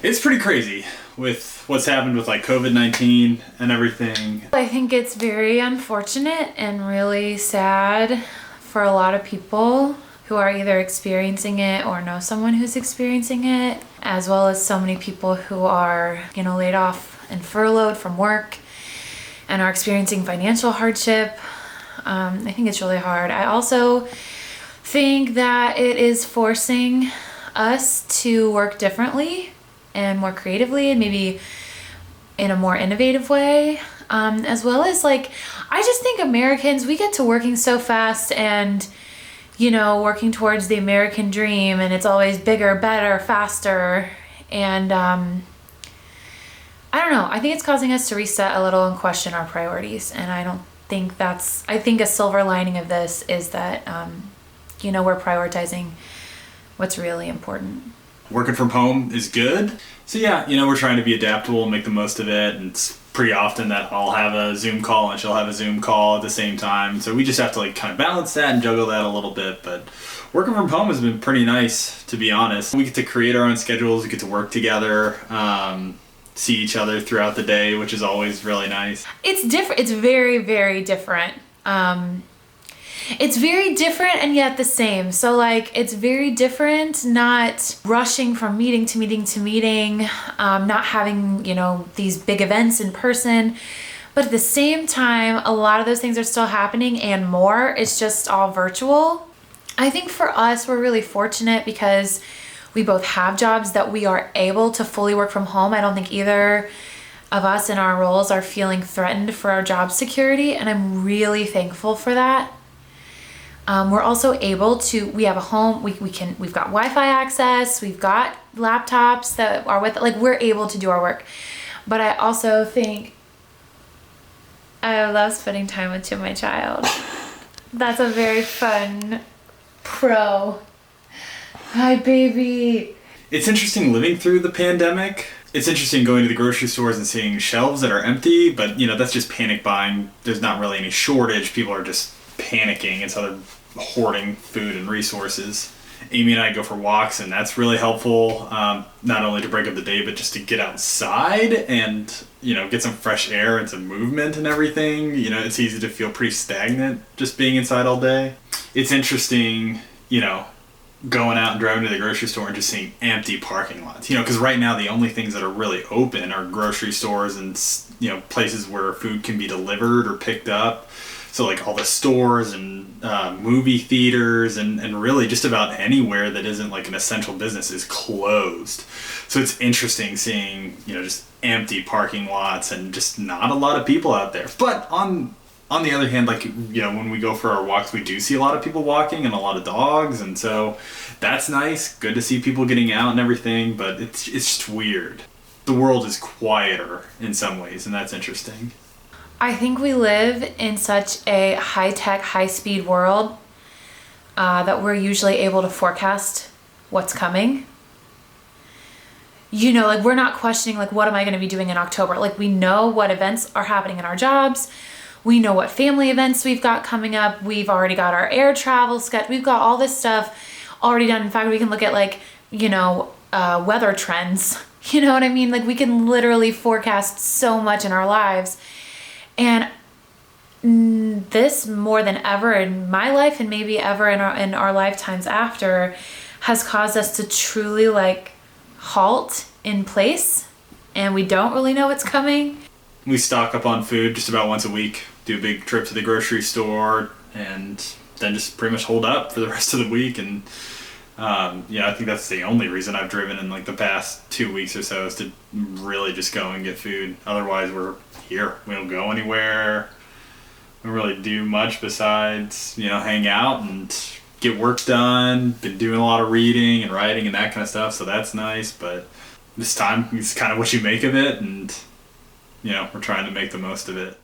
It's pretty crazy with what's happened with like COVID-19 and everything. I think it's very unfortunate and really sad for a lot of people who are either experiencing it or know someone who's experiencing it, as well as so many people who are, laid off and furloughed from work and are experiencing financial hardship. I think it's really hard. I also think that it is forcing us to work differently and more creatively and maybe in a more innovative way. As well as I just think Americans, we get to working so fast and, working towards the American dream, and it's always bigger, better, faster. And I don't know, I think it's causing us to reset a little and question our priorities. And I think a silver lining of this is that, we're prioritizing what's really important. Working from home is good. So yeah, we're trying to be adaptable and make the most of it. And it's pretty often that I'll have a Zoom call and she'll have a Zoom call at the same time. So we just have to kind of balance that and juggle that a little bit. But working from home has been pretty nice, to be honest. We get to create our own schedules. We get to work together, see each other throughout the day, which is always really nice. It's different. It's very, very different. It's very different and yet the same. So it's very different, not rushing from meeting to meeting to meeting, not having, these big events in person. But at the same time, a lot of those things are still happening and more. It's just all virtual. I think for us, we're really fortunate because we both have jobs that we are able to fully work from home. I don't think either of us in our roles are feeling threatened for our job security. And I'm really thankful for that. We're also able to, we have a home, we've got Wi-Fi access, we've got laptops that are we're able to do our work. But I also think I love spending time with my child. That's a very fun pro. Hi, baby. It's interesting living through the pandemic. It's interesting going to the grocery stores and seeing shelves that are empty, but that's just panic buying. There's not really any shortage. People are just panicking, and so they're hoarding food and resources. Amy and I go for walks, and that's really helpful, not only to break up the day, but just to get outside and get some fresh air and some movement and everything. It's easy to feel pretty stagnant just being inside all day. It's interesting, going out and driving to the grocery store and just seeing empty parking lots, because right now the only things that are really open are grocery stores and places where food can be delivered or picked up. So all the stores and movie theaters and really just about anywhere that isn't an essential business is closed. So it's interesting seeing, just empty parking lots and just not a lot of people out there. But on the other hand, when we go for our walks, we do see a lot of people walking and a lot of dogs. And so that's nice. Good to see people getting out and everything, but it's just weird. The world is quieter in some ways, and that's interesting. I think we live in such a high-tech, high-speed world that we're usually able to forecast what's coming. We're not questioning, what am I going to be doing in October? We know what events are happening in our jobs. We know what family events we've got coming up. We've already got our air travel schedule. We've got all this stuff already done. In fact, we can look at weather trends. You know what I mean? We can literally forecast so much in our lives. And this more than ever in my life and maybe ever in our lifetimes after has caused us to truly halt in place, and we don't really know what's coming. We stock up on food just about once a week, do a big trip to the grocery store, and then just pretty much hold up for the rest of the week. And I think that's the only reason I've driven in the past 2 weeks or so, is to really just go and get food. Otherwise we're here. We don't go anywhere. We don't really do much besides, hang out and get work done. Been doing a lot of reading and writing and that kind of stuff, so that's nice. But this time it's kind of what you make of it, and we're trying to make the most of it.